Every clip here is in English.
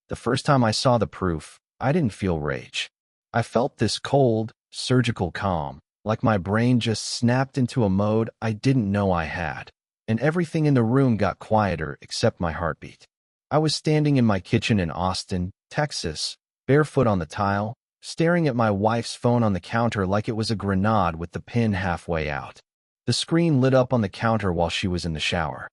The first time I saw the proof, I didn't feel rage. I felt this cold, surgical calm, like my brain just snapped into a mode I didn't know I had, and everything in the room got quieter except my heartbeat. I was standing in my kitchen in Austin, Texas, barefoot on the tile, staring at my wife's phone on the counter like it was a grenade with the pin halfway out. The screen lit up on the counter while she was in the shower.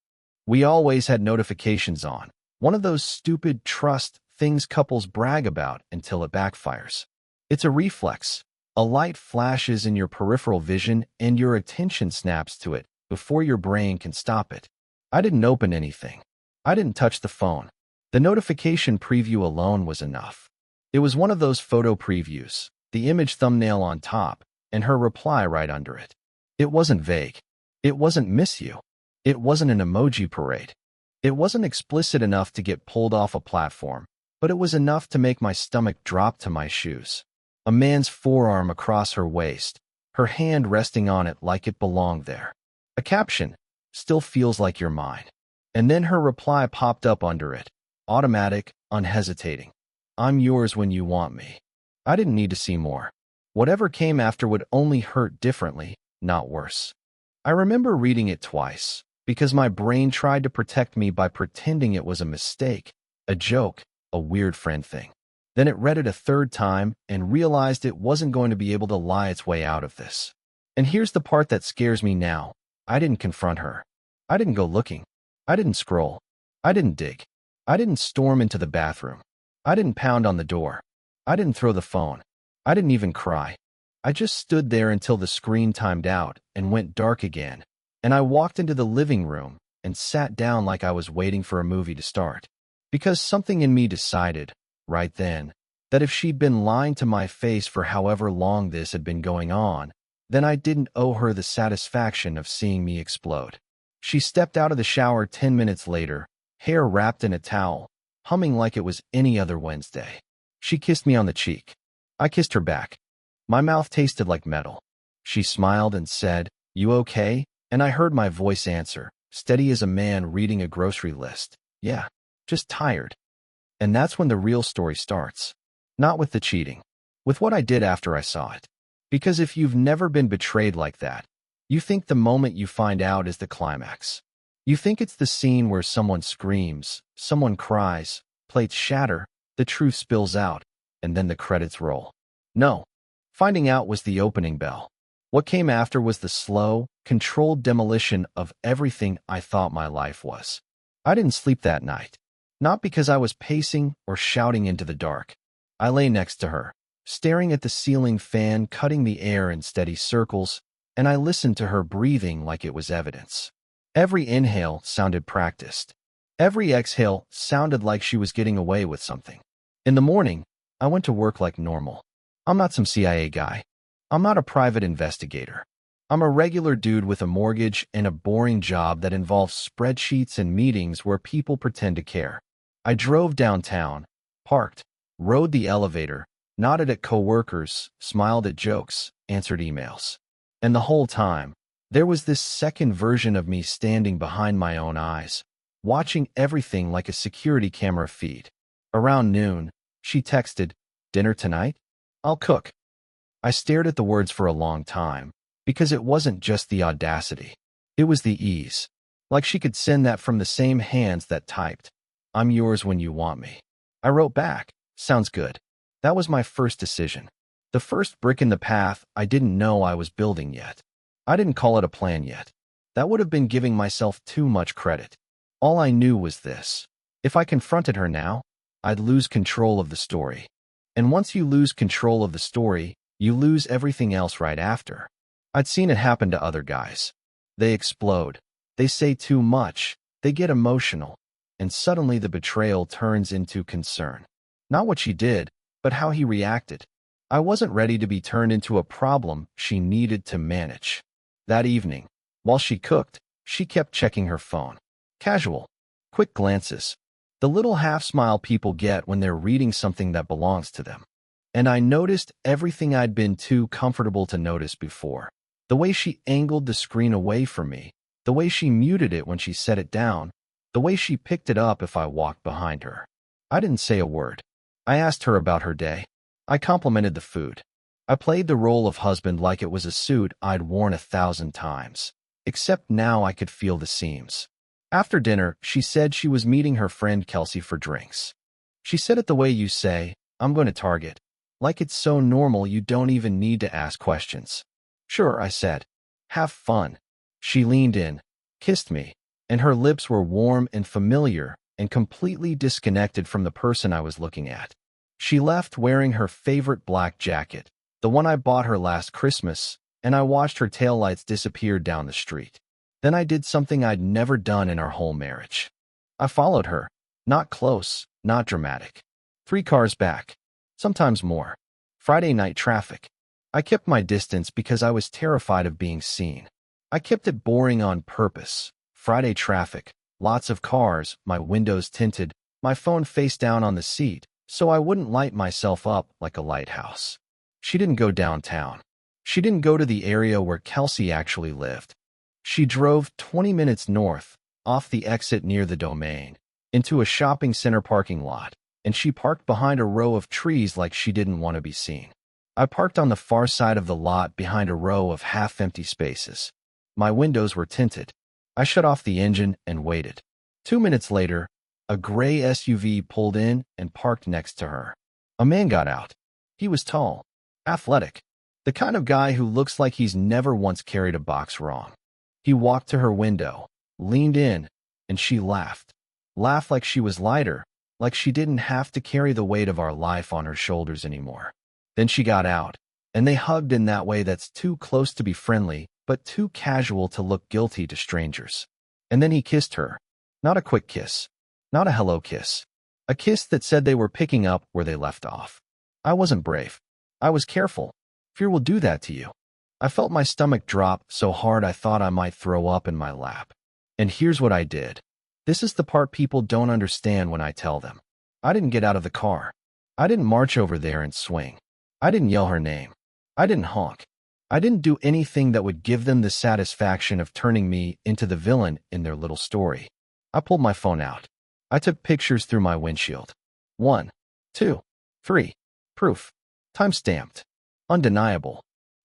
We always had notifications on, one of those stupid trust things couples brag about until it backfires. It's a reflex. A light flashes in your peripheral vision and your attention snaps to it before your brain can stop it. I didn't open anything. I didn't touch the phone. The notification preview alone was enough. It was one of those photo previews, the image thumbnail on top, and her reply right under it. It wasn't vague. It wasn't miss you. It wasn't an emoji parade. It wasn't explicit enough to get pulled off a platform, but it was enough to make my stomach drop to my shoes. A man's forearm across her waist, her hand resting on it like it belonged there. A caption, "Still feels like you're mine." And then her reply popped up under it, automatic, unhesitating. "I'm yours when you want me." I didn't need to see more. Whatever came after would only hurt differently, not worse. I remember reading it twice, because my brain tried to protect me by pretending it was a mistake, a joke, a weird friend thing. Then it read it a third time and realized it wasn't going to be able to lie its way out of this. And here's the part that scares me now. I didn't confront her. I didn't go looking. I didn't scroll. I didn't dig. I didn't storm into the bathroom. I didn't pound on the door. I didn't throw the phone. I didn't even cry. I just stood there until the screen timed out and went dark again, and I walked into the living room and sat down like I was waiting for a movie to start. Because something in me decided, right then, that if she'd been lying to my face for however long this had been going on, then I didn't owe her the satisfaction of seeing me explode. She stepped out of the shower 10 minutes later, hair wrapped in a towel, humming like it was any other Wednesday. She kissed me on the cheek. I kissed her back. My mouth tasted like metal. She smiled and said, "You okay?" And I heard my voice answer, steady as a man reading a grocery list. "Yeah, just tired." And that's when the real story starts. Not with the cheating. With what I did after I saw it. Because if you've never been betrayed like that, you think the moment you find out is the climax. You think it's the scene where someone screams, someone cries, plates shatter, the truth spills out, and then the credits roll. No. Finding out was the opening bell. What came after was the slow, controlled demolition of everything I thought my life was. I didn't sleep that night. Not because I was pacing or shouting into the dark. I lay next to her, staring at the ceiling fan cutting the air in steady circles, and I listened to her breathing like it was evidence. Every inhale sounded practiced. Every exhale sounded like she was getting away with something. In the morning, I went to work like normal. I'm not some CIA guy. I'm not a private investigator. I'm a regular dude with a mortgage and a boring job that involves spreadsheets and meetings where people pretend to care. I drove downtown, parked, rode the elevator, nodded at coworkers, smiled at jokes, answered emails. And the whole time, there was this second version of me standing behind my own eyes, watching everything like a security camera feed. Around noon, she texted, "Dinner tonight? I'll cook." I stared at the words for a long time, because it wasn't just the audacity. It was the ease. Like she could send that from the same hands that typed, "I'm yours when you want me." I wrote back, "Sounds good." That was my first decision. The first brick in the path I didn't know I was building yet. I didn't call it a plan yet. That would have been giving myself too much credit. All I knew was this. If I confronted her now, I'd lose control of the story. And once you lose control of the story, you lose everything else right after. I'd seen it happen to other guys. They explode. They say too much. They get emotional. And suddenly the betrayal turns into concern. Not what she did, but how he reacted. I wasn't ready to be turned into a problem she needed to manage. That evening, while she cooked, she kept checking her phone. Casual, quick glances. The little half-smile people get when they're reading something that belongs to them. And I noticed everything I'd been too comfortable to notice before. The way she angled the screen away from me, the way she muted it when she set it down, the way she picked it up if I walked behind her. I didn't say a word. I asked her about her day. I complimented the food. I played the role of husband like it was a suit I'd worn 1,000 times. Except now I could feel the seams. After dinner, she said she was meeting her friend Kelsey for drinks. She said it the way you say, "I'm going to Target." Like it's so normal you don't even need to ask questions. Sure, I said. Have fun. She leaned in, kissed me, and her lips were warm and familiar and completely disconnected from the person I was looking at. She left wearing her favorite black jacket, the one I bought her last Christmas, and I watched her taillights disappear down the street. Then I did something I'd never done in our whole marriage. I followed her. Not close, not dramatic. 3 cars back. Sometimes more. Friday night traffic. I kept my distance because I was terrified of being seen. I kept it boring on purpose. Friday traffic. Lots of cars, my windows tinted, my phone face down on the seat, so I wouldn't light myself up like a lighthouse. She didn't go downtown. She didn't go to the area where Kelsey actually lived. She drove 20 minutes north, off the exit near the Domain, into a shopping center parking lot, and she parked behind a row of trees like she didn't want to be seen. I parked on the far side of the lot behind a row of half-empty spaces. My windows were tinted. I shut off the engine and waited. 2 minutes later, a gray SUV pulled in and parked next to her. A man got out. He was tall, athletic, the kind of guy who looks like he's never once carried a box wrong. He walked to her window, leaned in, and she laughed. Laughed like she was lighter, like she didn't have to carry the weight of our life on her shoulders anymore. Then she got out, and they hugged in that way that's too close to be friendly, but too casual to look guilty to strangers. And then he kissed her. Not a quick kiss. Not a hello kiss. A kiss that said they were picking up where they left off. I wasn't brave. I was careful. Fear will do that to you. I felt my stomach drop so hard I thought I might throw up in my lap. And here's what I did. This is the part people don't understand when I tell them. I didn't get out of the car. I didn't march over there and swing. I didn't yell her name. I didn't honk. I didn't do anything that would give them the satisfaction of turning me into the villain in their little story. I pulled my phone out. I took pictures through my windshield. 1, 2, 3. Proof. Time-stamped. Undeniable.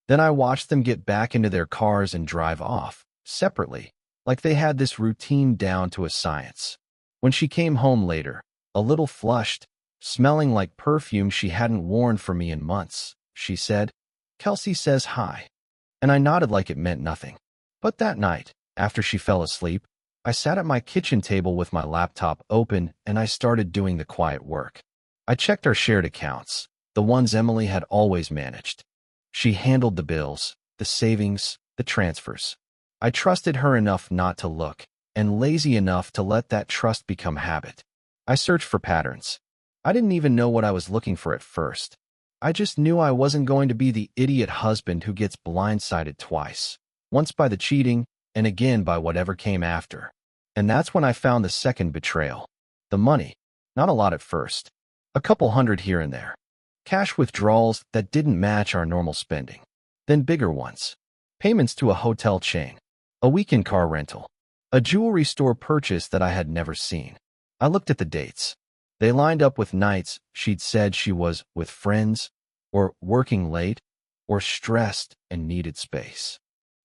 Then I watched them get back into their cars and drive off, separately, like they had this routine down to a science. When she came home later, a little flushed, smelling like perfume she hadn't worn for me in months, she said, "Kelsey says hi." And I nodded like it meant nothing. But that night, after she fell asleep, I sat at my kitchen table with my laptop open and I started doing the quiet work. I checked our shared accounts, the ones Emily had always managed. She handled the bills, the savings, the transfers. I trusted her enough not to look, and lazy enough to let that trust become habit. I searched for patterns. I didn't even know what I was looking for at first. I just knew I wasn't going to be the idiot husband who gets blindsided twice, once by the cheating and again by whatever came after. And that's when I found the second betrayal. The money. Not a lot at first. A couple hundred here and there. Cash withdrawals that didn't match our normal spending. Then bigger ones. Payments to a hotel chain. A weekend car rental. A jewelry store purchase that I had never seen. I looked at the dates. They lined up with nights she'd said she was with friends, or working late, or stressed and needed space.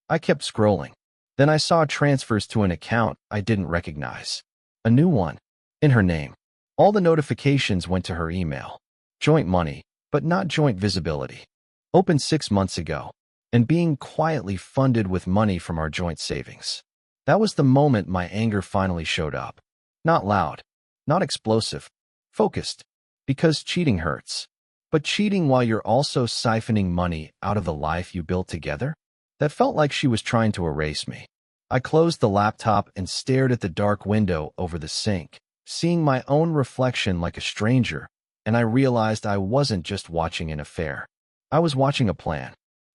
I kept scrolling. Then I saw transfers to an account I didn't recognize. A new one. In her name. All the notifications went to her email. Joint money, but not joint visibility. Opened 6 months ago, and being quietly funded with money from our joint savings. That was the moment my anger finally showed up. Not loud. Not explosive. Focused. Because cheating hurts. But cheating while you're also siphoning money out of the life you built together? That felt like she was trying to erase me. I closed the laptop and stared at the dark window over the sink, seeing my own reflection like a stranger, and I realized I wasn't just watching an affair. I was watching a plan.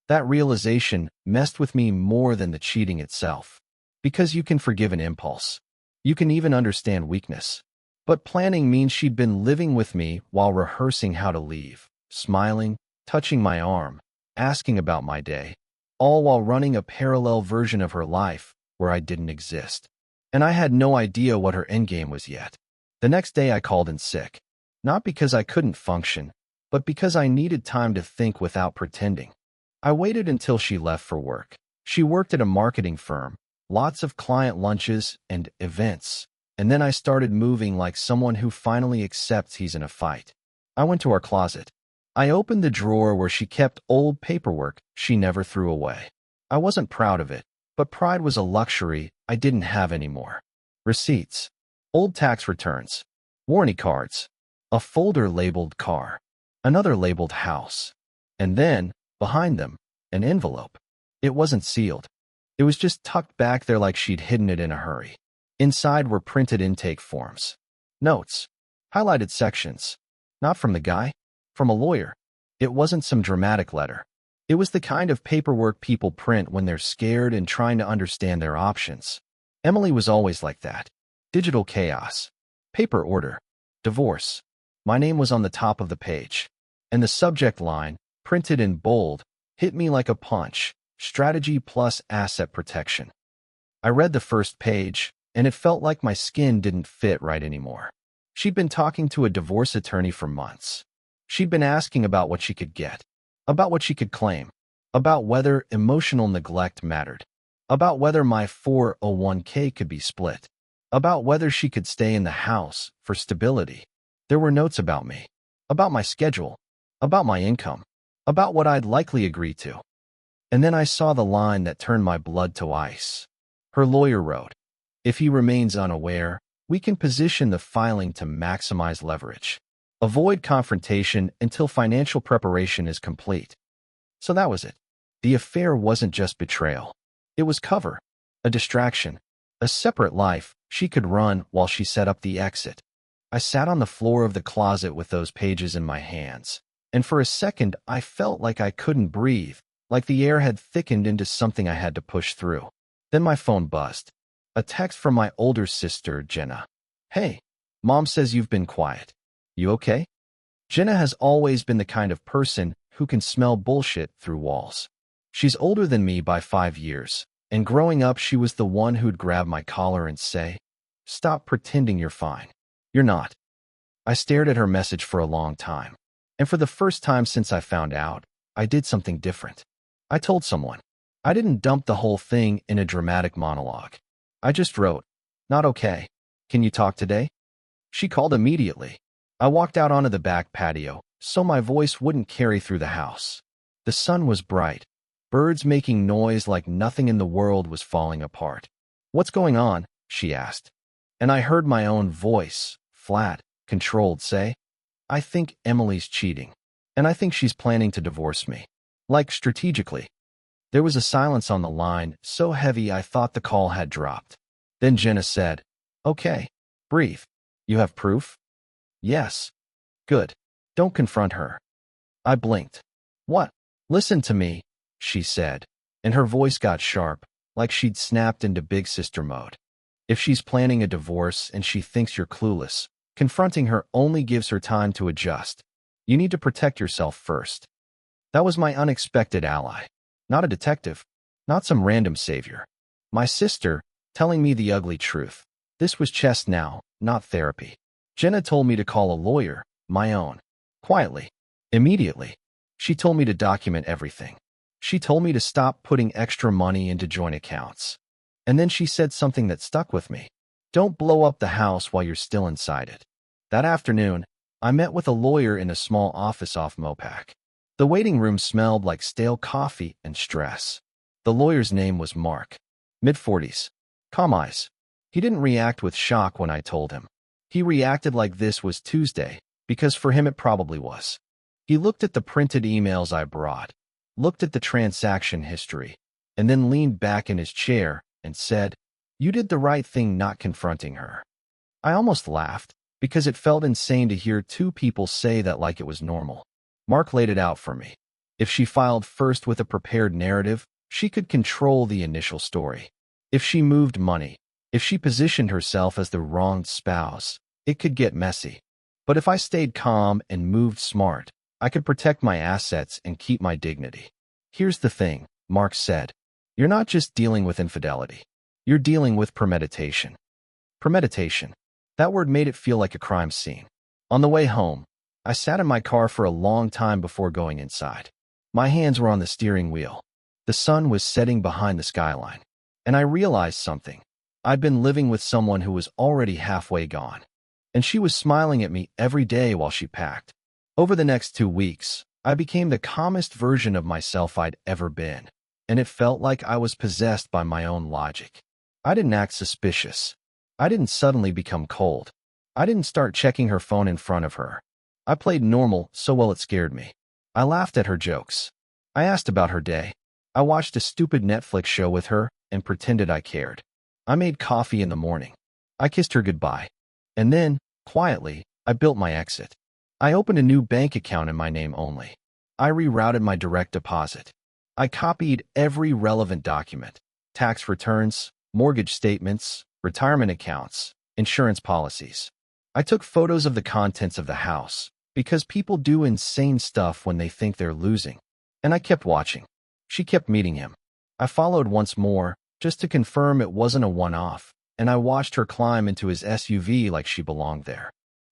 That realization messed with me more than the cheating itself. Because you can forgive an impulse. You can even understand weakness. But planning means she'd been living with me while rehearsing how to leave, smiling, touching my arm, asking about my day, all while running a parallel version of her life where I didn't exist. And I had no idea what her endgame was yet. The next day I called in sick. Not because I couldn't function, but because I needed time to think without pretending. I waited until she left for work. She worked at a marketing firm, lots of client lunches and events, and then I started moving like someone who finally accepts he's in a fight. I went to our closet. I opened the drawer where she kept old paperwork she never threw away. I wasn't proud of it, but pride was a luxury I didn't have anymore. Receipts, old tax returns, warranty cards, a folder labeled car, another labeled house, and then, behind them, an envelope. It wasn't sealed. It was just tucked back there like she'd hidden it in a hurry. Inside were printed intake forms, notes, highlighted sections. Not from the guy, from a lawyer. It wasn't some dramatic letter. It was the kind of paperwork people print when they're scared and trying to understand their options. Emily was always like that. Digital chaos. Paper order. Divorce. My name was on the top of the page. And the subject line, printed in bold, hit me like a punch. Strategy plus asset protection. I read the first page, and it felt like my skin didn't fit right anymore. She'd been talking to a divorce attorney for months. She'd been asking about what she could get, about what she could claim, about whether emotional neglect mattered, about whether my 401k could be split, about whether she could stay in the house for stability. There were notes about me, about my schedule, about my income, about what I'd likely agree to. And then I saw the line that turned my blood to ice. Her lawyer wrote, "If he remains unaware, we can position the filing to maximize leverage. Avoid confrontation until financial preparation is complete." So that was it. The affair wasn't just betrayal. It was cover, a distraction, a separate life she could run while she set up the exit. I sat on the floor of the closet with those pages in my hands, and for a second I felt like I couldn't breathe, like the air had thickened into something I had to push through. Then my phone buzzed. A text from my older sister, Jenna. "Hey, Mom says you've been quiet. You okay?" Jenna has always been the kind of person who can smell bullshit through walls. She's older than me by 5 years, and growing up she was the one who'd grab my collar and say, "Stop pretending you're fine. You're not." I stared at her message for a long time, and for the first time since I found out, I did something different. I told someone. I didn't dump the whole thing in a dramatic monologue. I just wrote, "Not okay. Can you talk today?" She called immediately. I walked out onto the back patio, so my voice wouldn't carry through the house. The sun was bright, birds making noise like nothing in the world was falling apart. "What's going on?" she asked. And I heard my own voice, flat, controlled, say, "I think Emily's cheating. And I think she's planning to divorce me. Like, strategically." There was a silence on the line, so heavy I thought the call had dropped. Then Jenna said, "Okay, breathe. You have proof?" "Yes." "Good. Don't confront her." I blinked. "What?" "Listen to me," she said, and her voice got sharp, like she'd snapped into big sister mode. "If she's planning a divorce and she thinks you're clueless, confronting her only gives her time to adjust. You need to protect yourself first." That was my unexpected ally. Not a detective, not some random savior. My sister, telling me the ugly truth. This was chess now, not therapy. Jenna told me to call a lawyer, my own. Quietly. Immediately. She told me to document everything. She told me to stop putting extra money into joint accounts. And then she said something that stuck with me. "Don't blow up the house while you're still inside it." That afternoon, I met with a lawyer in a small office off Mopac. The waiting room smelled like stale coffee and stress. The lawyer's name was Mark. Mid-40s. Calm eyes. He didn't react with shock when I told him. He reacted like this was Tuesday, because for him it probably was. He looked at the printed emails I brought, looked at the transaction history, and then leaned back in his chair and said, "You did the right thing not confronting her." I almost laughed, because it felt insane to hear two people say that like it was normal. Mark laid it out for me. If she filed first with a prepared narrative, she could control the initial story. If she moved money, if she positioned herself as the wronged spouse, it could get messy. But if I stayed calm and moved smart, I could protect my assets and keep my dignity. "Here's the thing," Mark said. "You're not just dealing with infidelity. You're dealing with premeditation." Premeditation. That word made it feel like a crime scene. On the way home, I sat in my car for a long time before going inside. My hands were on the steering wheel. The sun was setting behind the skyline. And I realized something. I'd been living with someone who was already halfway gone. And she was smiling at me every day while she packed. Over the next 2 weeks, I became the calmest version of myself I'd ever been. And it felt like I was possessed by my own logic. I didn't act suspicious. I didn't suddenly become cold. I didn't start checking her phone in front of her. I played normal so well it scared me. I laughed at her jokes. I asked about her day. I watched a stupid Netflix show with her and pretended I cared. I made coffee in the morning. I kissed her goodbye. And then, quietly, I built my exit. I opened a new bank account in my name only. I rerouted my direct deposit. I copied every relevant document: tax returns, mortgage statements, retirement accounts, insurance policies. I took photos of the contents of the house because people do insane stuff when they think they're losing. And I kept watching. She kept meeting him. I followed once more, just to confirm it wasn't a one-off, and I watched her climb into his SUV like she belonged there.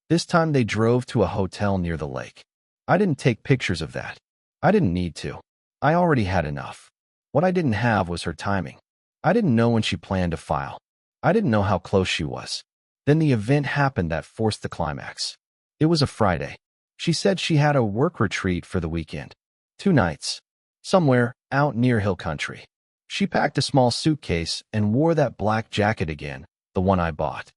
This time they drove to a hotel near the lake. I didn't take pictures of that. I didn't need to. I already had enough. What I didn't have was her timing. I didn't know when she planned to file. I didn't know how close she was. Then the event happened that forced the climax. It was a Friday. She said she had a work retreat for the weekend. 2 nights. Somewhere out near Hill Country. She packed a small suitcase and wore that black jacket again, the one I bought.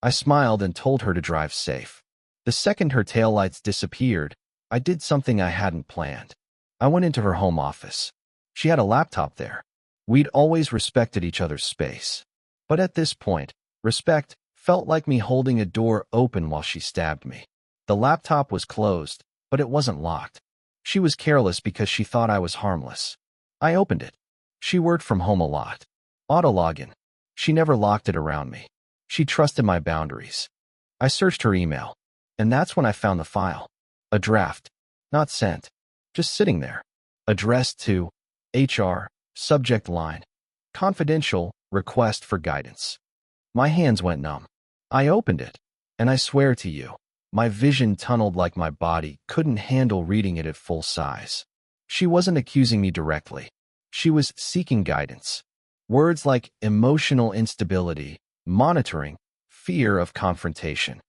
I smiled and told her to drive safe. The second her taillights disappeared, I did something I hadn't planned. I went into her home office. She had a laptop there. We'd always respected each other's space. But at this point, respect felt like me holding a door open while she stabbed me. The laptop was closed, but it wasn't locked. She was careless because she thought I was harmless. I opened it. She worked from home a lot. Auto login. She never locked it around me. She trusted my boundaries. I searched her email, and that's when I found the file. A draft. Not sent. Just sitting there. Addressed to HR, subject line, confidential, request for guidance. My hands went numb. I opened it, and I swear to you, my vision tunneled like my body couldn't handle reading it at full size. She wasn't accusing me directly. She was seeking guidance. Words like emotional instability, monitoring, fear of confrontation.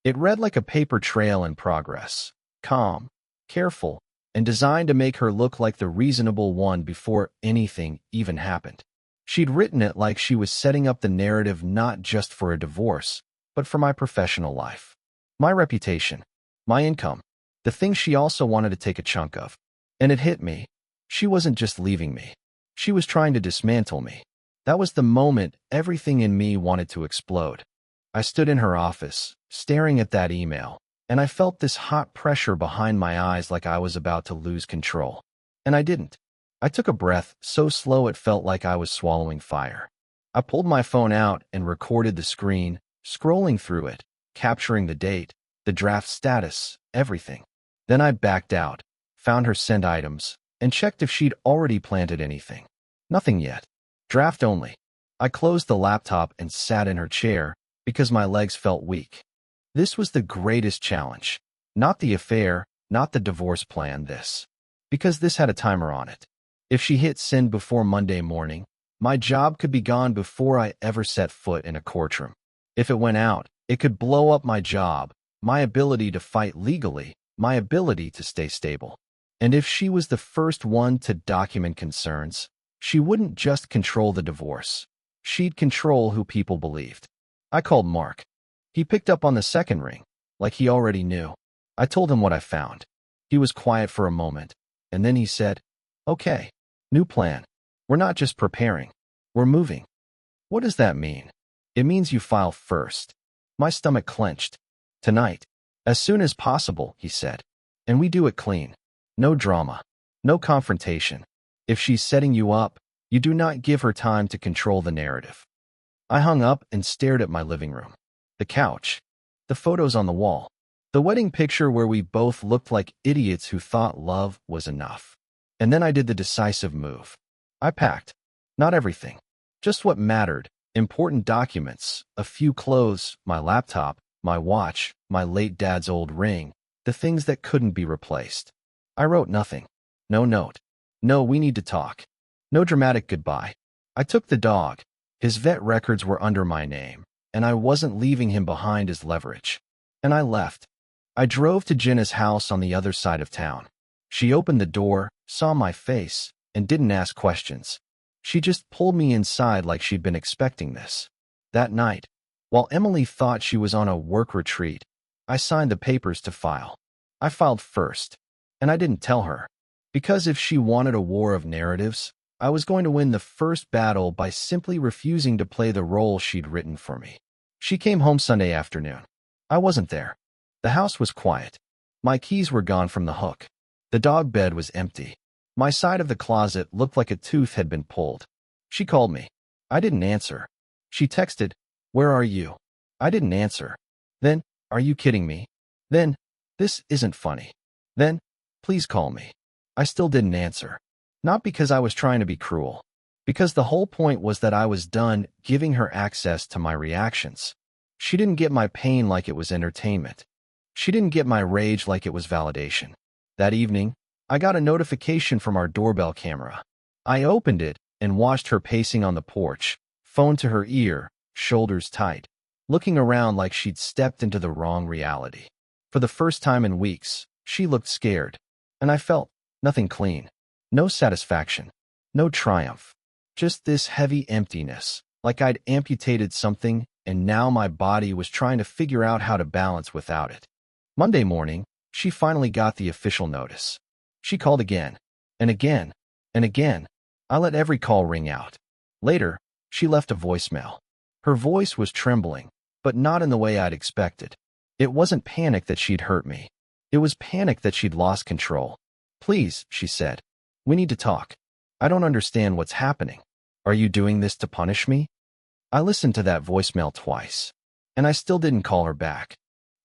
It read like a paper trail in progress, calm, careful, and designed to make her look like the reasonable one before anything even happened. She'd written it like she was setting up the narrative not just for a divorce, but for my professional life. My reputation, my income, the thing she also wanted to take a chunk of. And it hit me. She wasn't just leaving me. She was trying to dismantle me. That was the moment everything in me wanted to explode. I stood in her office, staring at that email, and I felt this hot pressure behind my eyes like I was about to lose control. And I didn't. I took a breath so slow it felt like I was swallowing fire. I pulled my phone out and recorded the screen, scrolling through it, capturing the date, the draft status, everything. Then I backed out, found her sent items, and checked if she'd already planted anything. Nothing yet. Draft only. I closed the laptop and sat in her chair because my legs felt weak. This was the greatest challenge. Not the affair, not the divorce plan, this. Because this had a timer on it. If she hit send before Monday morning, my job could be gone before I ever set foot in a courtroom. If it went out, it could blow up my job, my ability to fight legally, my ability to stay stable. And if she was the first one to document concerns, she wouldn't just control the divorce. She'd control who people believed. I called Mark. He picked up on the second ring, like he already knew. I told him what I found. He was quiet for a moment, and then he said, "Okay, new plan. We're not just preparing. We're moving." "What does that mean?" "It means you file first." My stomach clenched. "Tonight. As soon as possible," he said. "And we do it clean. No drama. No confrontation. If she's setting you up, you do not give her time to control the narrative." I hung up and stared at my living room. The couch. The photos on the wall. The wedding picture where we both looked like idiots who thought love was enough. And then I did the decisive move. I packed. Not everything. Just what mattered. Important documents, a few clothes, my laptop, my watch, my late dad's old ring, the things that couldn't be replaced. I wrote nothing. No note. No, we need to talk. No dramatic goodbye. I took the dog. His vet records were under my name, and I wasn't leaving him behind as leverage. And I left. I drove to Jenna's house on the other side of town. She opened the door, saw my face, and didn't ask questions. She just pulled me inside like she'd been expecting this. That night, while Emily thought she was on a work retreat, I signed the papers to file. I filed first, and I didn't tell her. Because if she wanted a war of narratives, I was going to win the first battle by simply refusing to play the role she'd written for me. She came home Sunday afternoon. I wasn't there. The house was quiet. My keys were gone from the hook. The dog bed was empty. My side of the closet looked like a tooth had been pulled. She called me. I didn't answer. She texted, "Where are you?" I didn't answer. Then, "Are you kidding me?" Then, "This isn't funny." Then, "Please call me." I still didn't answer. Not because I was trying to be cruel. Because the whole point was that I was done giving her access to my reactions. She didn't get my pain like it was entertainment. She didn't get my rage like it was validation. That evening, I got a notification from our doorbell camera. I opened it and watched her pacing on the porch, phone to her ear, shoulders tight, looking around like she'd stepped into the wrong reality. For the first time in weeks, she looked scared, and I felt nothing clean. No satisfaction. No triumph. Just this heavy emptiness, like I'd amputated something and now my body was trying to figure out how to balance without it. Monday morning, she finally got the official notice. She called again, and again, and again. I let every call ring out. Later, she left a voicemail. Her voice was trembling, but not in the way I'd expected. It wasn't panic that she'd hurt me. It was panic that she'd lost control. "Please," she said. "We need to talk. I don't understand what's happening. Are you doing this to punish me?" I listened to that voicemail twice, and I still didn't call her back.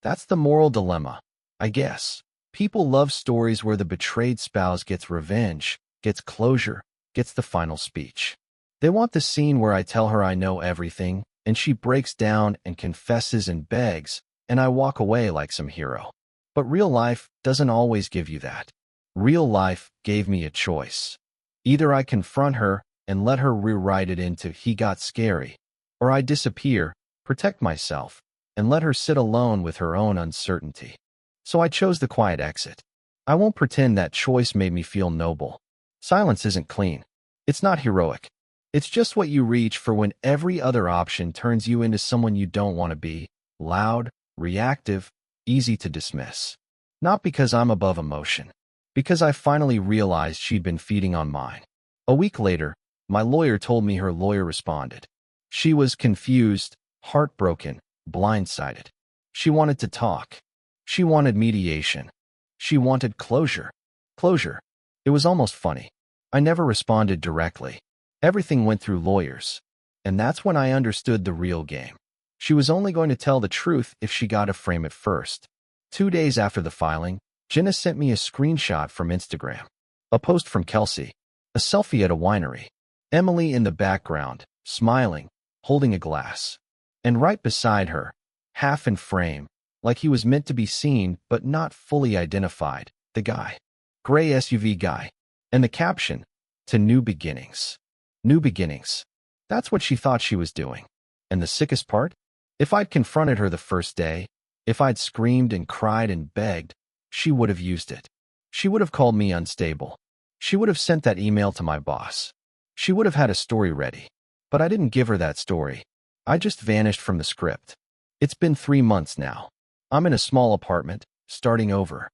That's the moral dilemma, I guess. People love stories where the betrayed spouse gets revenge, gets closure, gets the final speech. They want the scene where I tell her I know everything, and she breaks down and confesses and begs, and I walk away like some hero. But real life doesn't always give you that. Real life gave me a choice. Either I confront her and let her rewrite it into "he got scary," or I disappear, protect myself, and let her sit alone with her own uncertainty. So I chose the quiet exit. I won't pretend that choice made me feel noble. Silence isn't clean. It's not heroic. It's just what you reach for when every other option turns you into someone you don't want to be: loud, reactive, easy to dismiss. Not because I'm above emotion. Because I finally realized she'd been feeding on mine. A week later, my lawyer told me her lawyer responded. She was confused, heartbroken, blindsided. She wanted to talk. She wanted mediation. She wanted closure. Closure. It was almost funny. I never responded directly. Everything went through lawyers. And that's when I understood the real game. She was only going to tell the truth if she got to frame it first. 2 days after the filing, Jenna sent me a screenshot from Instagram. A post from Kelsey. A selfie at a winery. Emily in the background, smiling, holding a glass. And right beside her, half in frame, like he was meant to be seen but not fully identified, the guy. Gray SUV guy. And the caption, "To new beginnings." New beginnings. That's what she thought she was doing. And the sickest part? If I'd confronted her the first day, if I'd screamed and cried and begged, she would have used it. She would have called me unstable. She would have sent that email to my boss. She would have had a story ready. But I didn't give her that story. I just vanished from the script. It's been 3 months now. I'm in a small apartment, starting over.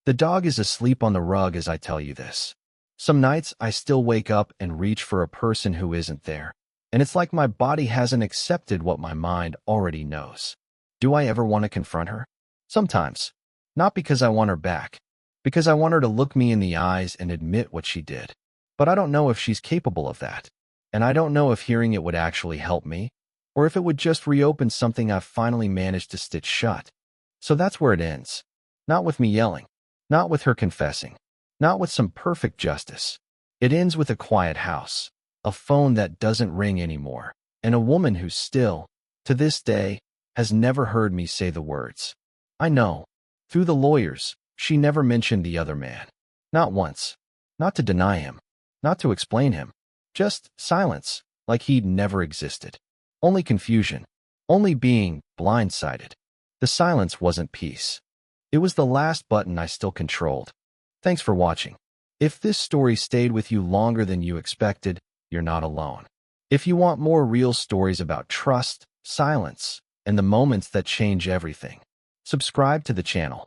The dog is asleep on the rug as I tell you this. Some nights I still wake up and reach for a person who isn't there. And it's like my body hasn't accepted what my mind already knows. Do I ever want to confront her? Sometimes. Not because I want her back. Because I want her to look me in the eyes and admit what she did. But I don't know if she's capable of that. And I don't know if hearing it would actually help me, or if it would just reopen something I've finally managed to stitch shut. So that's where it ends. Not with me yelling. Not with her confessing. Not with some perfect justice. It ends with a quiet house, a phone that doesn't ring anymore, and a woman who's still, to this day, has never heard me say the words. I know. Through the lawyers, she never mentioned the other man. Not once. Not to deny him. Not to explain him. Just silence, like he'd never existed. Only confusion. Only being blindsided. The silence wasn't peace. It was the last button I still controlled. Thanks for watching. If this story stayed with you longer than you expected, you're not alone. If you want more real stories about trust, silence, and the moments that change everything, subscribe to the channel.